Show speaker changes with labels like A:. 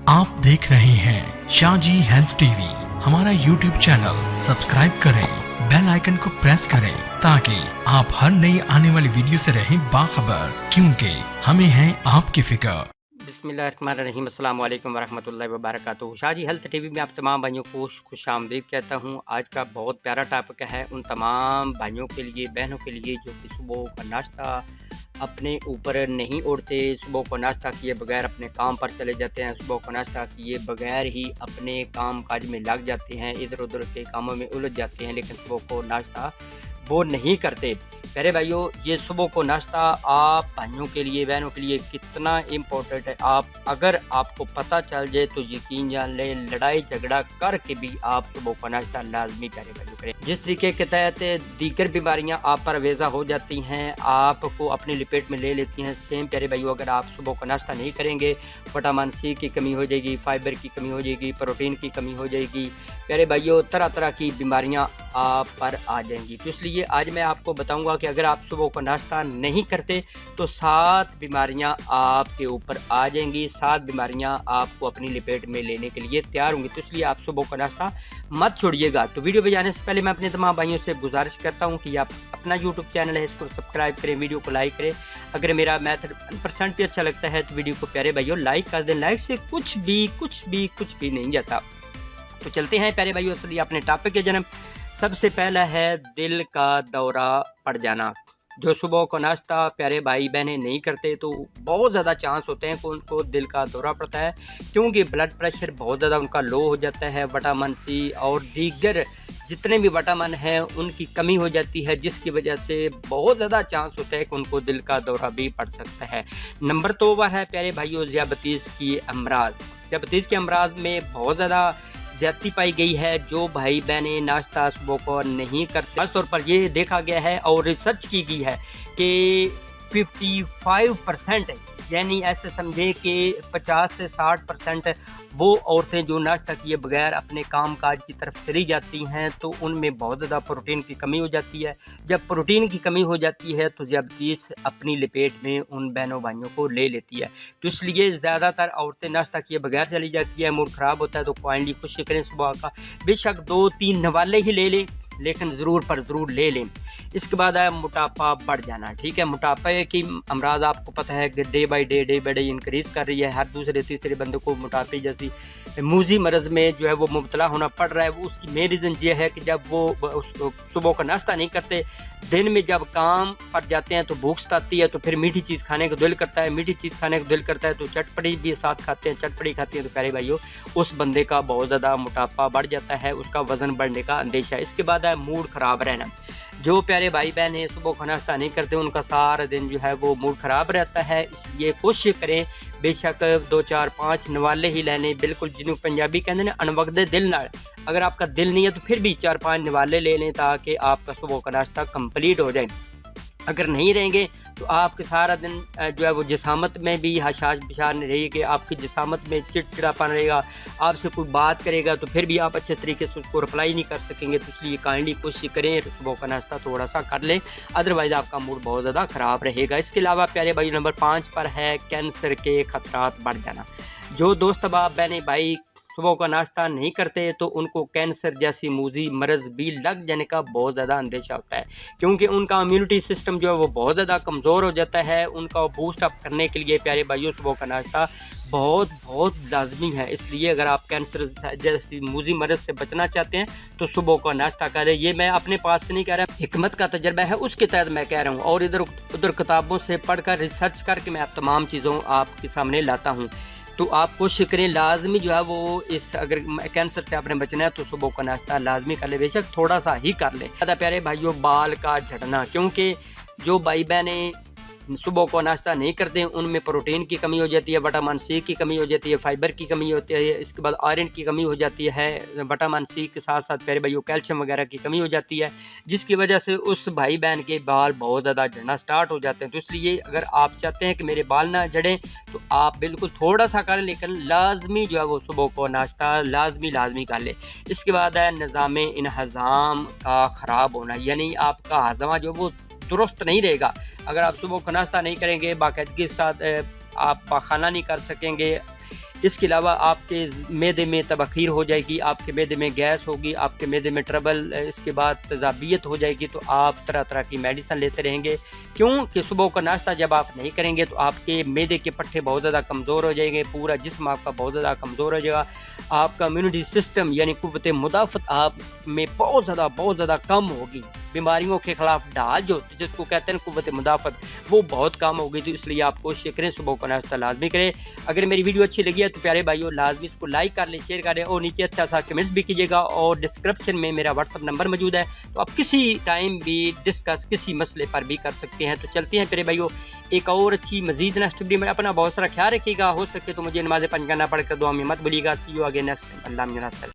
A: आप देख रहे हैं शाहजी हेल्थ टीवी। हमारा यूट्यूब चैनल सब्सक्राइब करें, बेल आइकन को प्रेस करें ताकि आप हर नई आने वाली वीडियो से रहें बाखबर, क्योंकि हमें है आपकी फिक्र।
B: बिस्मिल्लाहिर्रहमानिर्रहीम, अस्सलाम वालेकुम वरहमतुल्लाहि वबरकातुहू। शाहजी हेल्थ टीवी में आप तमाम भाइयों को खुशामदीद कहता हूँ। आज का बहुत प्यारा टॉपिक है उन तमाम भाइयों के लिए, बहनों के लिए जो कि सुबह का नाश्ता अपने ऊपर नहीं उड़ते, सुबह को नाश्ता किए बगैर अपने काम पर चले जाते हैं, सुबह को नाश्ता किए बगैर ही अपने काम काज में लग जाते हैं, इधर उधर के कामों में उलझ जाते हैं, लेकिन सुबह को नाश्ता वो नहीं करते। प्यारे भाइयों, ये सुबह को नाश्ता आप भाइयों के लिए, बहनों के लिए कितना इम्पोर्टेंट है। अगर आपको पता चल जाए तो यकीन जान ले, लड़ाई झगड़ा करके भी आप सुबह का नाश्ता लाजमी प्यारे भाइयों करें। जिस तरीके के तहत दीगर बीमारियां आप पर वेज़ा हो जाती हैं, आपको अपनी लपेट में ले लेती हैं, सेम प्यारे भाइयों अगर आप सुबह का नाश्ता नहीं करेंगे, विटामिन सी की कमी हो जाएगी, फाइबर की कमी हो जाएगी, प्रोटीन की कमी हो जाएगी। प्यारे भाइयों, तरह तरह की बीमारियां आप पर आ जाएंगी। तो इसलिए आज मैं आपको बताऊंगा कि अगर आप सुबह को नाश्ता नहीं करते तो 7 बीमारियां आपके ऊपर आ जाएंगी, 7 बीमारियां आपको अपनी लपेट में लेने के लिए तैयार होंगी। तो इसलिए आप सुबह का नाश्ता मत छोड़िएगा। तो वीडियो पे जाने से पहले मैं अपने तमाम भाइयों से गुजारिश करता हूँ कि आप अपना यूट्यूब चैनल है इसको सब्सक्राइब करें, वीडियो को लाइक करें। अगर मेरा मेथड 1% भी अच्छा लगता है तो वीडियो को प्यारे भाइयों लाइक कर दें। लाइक से कुछ भी नहीं जाता। तो चलते हैं प्यारे भाइयों असली अपने टॉपिक के जन्म। सबसे पहला है दिल का दौरा पड़ जाना। जो सुबह को नाश्ता प्यारे भाई बहनें नहीं करते तो बहुत ज़्यादा चांस होते हैं कि उनको दिल का दौरा पड़ता है, क्योंकि ब्लड प्रेशर बहुत ज़्यादा उनका लो हो जाता है, विटामिन सी और दीगर जितने भी विटामिन हैं उनकी कमी हो जाती है, जिसकी वजह से बहुत ज़्यादा चांस होता है कि उनको दिल का दौरा भी पड़ सकता है। नंबर 2 पर है प्यारे भाइयों ज़ियाबतीस की अमराज। ज़ियाबतीस के अमराज में बहुत ज़्यादा ज्यादती पाई गई है। जो भाई बहनें नाश्ता सुबह को नहीं करते, खास तौर पर ये देखा गया है और रिसर्च की गई है कि 55% यानी ऐसे समझे कि 50 से 60% वो औरतें जो नाश्ता किए बगैर अपने काम काज की तरफ चली जाती हैं तो उनमें बहुत ज़्यादा प्रोटीन की कमी हो जाती है। जब प्रोटीन की कमी हो जाती है तो ज़ियाबतीस अपनी लपेट में उन बहनों भाइयों को ले लेती है। तो इसलिए ज़्यादातर औरतें नाश्ता किए बगैर चली जाती है, मूड ख़राब होता है तो काइंडली कोशिश करें सुबह का बेशक 2-3 नवाले ही ले लें, लेकिन ज़रूर पर ज़रूर ले लें। इसके बाद है मोटापा बढ़ जाना। ठीक है, मोटापे की अमराज आपको पता है कि डे बाय डे इंक्रीज़ कर रही है। हर दूसरे तीसरे बंदे को मोटापे जैसी मूजी मरज़ में जो है वो मुब्तला होना पड़ रहा है। वो उसकी मेन रीज़न ये है कि जब वो सुबह का नाश्ता नहीं करते, दिन में जब काम पर जाते हैं तो भूख सताती है, तो फिर मीठी चीज़ खाने को दिल करता है, मीठी चीज़ खाने को दिल करता है तो चटपटी भी साथ खाते हैं, चटपटी खाते हैं तो प्यारे भाइयों उस बंदे का बहुत ज़्यादा मोटापा बढ़ जाता है, उसका वज़न बढ़ने का अंदेशा है। इसके बाद है मूड ख़राब रहना। जो प्यारे भाई बहन हैं सुबह का नाश्ता नहीं करते उनका सारा दिन जो है वो मूड ख़राब रहता है। इसलिए कोशिश करें बेशक 2, 4, 5 नवाले ही लेने, बिल्कुल जिन्हों पंजाबी कहते हैं अनवगदे दिल ना। अगर आपका दिल नहीं है तो फिर भी 4-5 नवाले ले लें ताकि आपका सुबह का नाश्ता कंप्लीट हो जाए। अगर नहीं रहेंगे तो आपके सारा दिन जो है वो जिसामत में भी हशाश बिशार नहीं रहेगी, आपकी जिसामत में चिड़चिड़ापन रहेगा, आपसे कोई बात करेगा तो फिर भी आप अच्छे तरीके से उसको रिप्लाई नहीं कर सकेंगे। तो इसलिए काइंडली कोशिश करें सुबह का नाश्ता थोड़ा सा कर लें, अदरवाइज़ आपका मूड बहुत ज़्यादा ख़राब रहेगा। इसके अलावा प्यारे भाई नंबर 5 पर है कैंसर के खतरात बढ़ जाना। जो दोस्त अब बहने भाई सुबह का नाश्ता नहीं करते तो उनको कैंसर जैसी मूजी मरज़ भी लग जाने का बहुत ज़्यादा अंदेशा होता है, क्योंकि उनका इम्यूनिटी सिस्टम जो है वो बहुत ज़्यादा कमज़ोर हो जाता है। उनका बूस्ट अप करने के लिए प्यारे भाइयों सुबह का नाश्ता बहुत लाजमी है। इसलिए अगर आप कैंसर जैसी मूजी मरज़ से बचना चाहते हैं तो सुबह का नाश्ता करें। ये मैं अपने पास से नहीं कह रहा, हिकमत का तजर्बा है उसके तहत मैं कह रहा हूँ, और इधर उधर किताबों से पढ़कर रिसर्च करके मैं आप तमाम चीज़ों आपके सामने लाता हूँ। तो आप कोशिश करें लाजमी जो है वो इस अगर कैंसर से आपने बचना है तो सुबह का नाश्ता लाजमी कर ले, बेशक थोड़ा सा ही कर ले। ज़्यादा प्यारे भाइयों बाल का झड़ना, क्योंकि जो भाई बहनें सुबह को नाश्ता नहीं करते हैं उनमें प्रोटीन की कमी हो जाती है, विटामिन सी की कमी हो जाती है, फाइबर की कमी होती है, इसके बाद आयरन की कमी हो जाती है, विटामिन सी के साथ साथ प्यारे भाइयों कैल्शियम वगैरह की कमी हो जाती है, जिसकी वजह से उस भाई बहन के बाल बहुत ज़्यादा झड़ना स्टार्ट हो जाते हैं। तो इसलिए अगर आप चाहते हैं कि मेरे बाल ना झड़ें तो आप बिल्कुल थोड़ा सा करें, लेकिन लाजमी जो है वो सुबह को नाश्ता लाजमी कर ले। इसके बाद है निज़ाम इंहज़ाम का ख़राब होना, यानी आपका हज़मा जो वो दुरुस्त नहीं रहेगा। अगर आप सुबह को नाश्ता नहीं करेंगे, बाकायदगी के साथ आप खाना नहीं कर सकेंगे, इसके अलावा आपके मैदे में तबखीर हो जाएगी, आपके मैदे में गैस होगी, आपके मैदे में ट्रबल, इसके बाद तजाबियत हो जाएगी। तो आप तरह तरह की मेडिसिन लेते रहेंगे। क्योंकि सुबह का नाश्ता जब आप नहीं करेंगे तो आपके मैदे के पट्टे बहुत ज़्यादा कमज़ोर हो जाएंगे, पूरा जिस्म आपका बहुत ज़्यादा कमज़ोर हो जाएगा, आपका इम्यूनिटी सिस्टम यानी कुव्वत मुदाफ़त आप में बहुत ज़्यादा कम होगी। बीमारियों के ख़िलाफ़ ढाल जो जिसको कहते हैं कुव्वत मुदाफ़त, वो बहुत कम होगी। तो इसलिए आप कोशिश करें सुबह का नाश्ता लाजमी करें। अगर मेरी वीडियो अच्छी लगी है तो प्यारे भाइयों लाजमी इसको लाइक कर लें, शेयर करें और नीचे अच्छा सा कमेंट्स भी कीजिएगा। और डिस्क्रिप्शन में मेरा व्हाट्सअप नंबर मौजूद है, तो आप किसी टाइम भी डिस्कस किसी मसले पर भी कर सकते हैं। तो चलते हैं प्यारे भाइयों एक और अच्छी मजीद नेक्स्ट वीडियो में। अपना बहुत सारा ख्याल रखिएगा, हो सके तो मुझे नमाज़ पंज करना पड़कर दुआ में मत भूलिएगा। See you again next time. Allah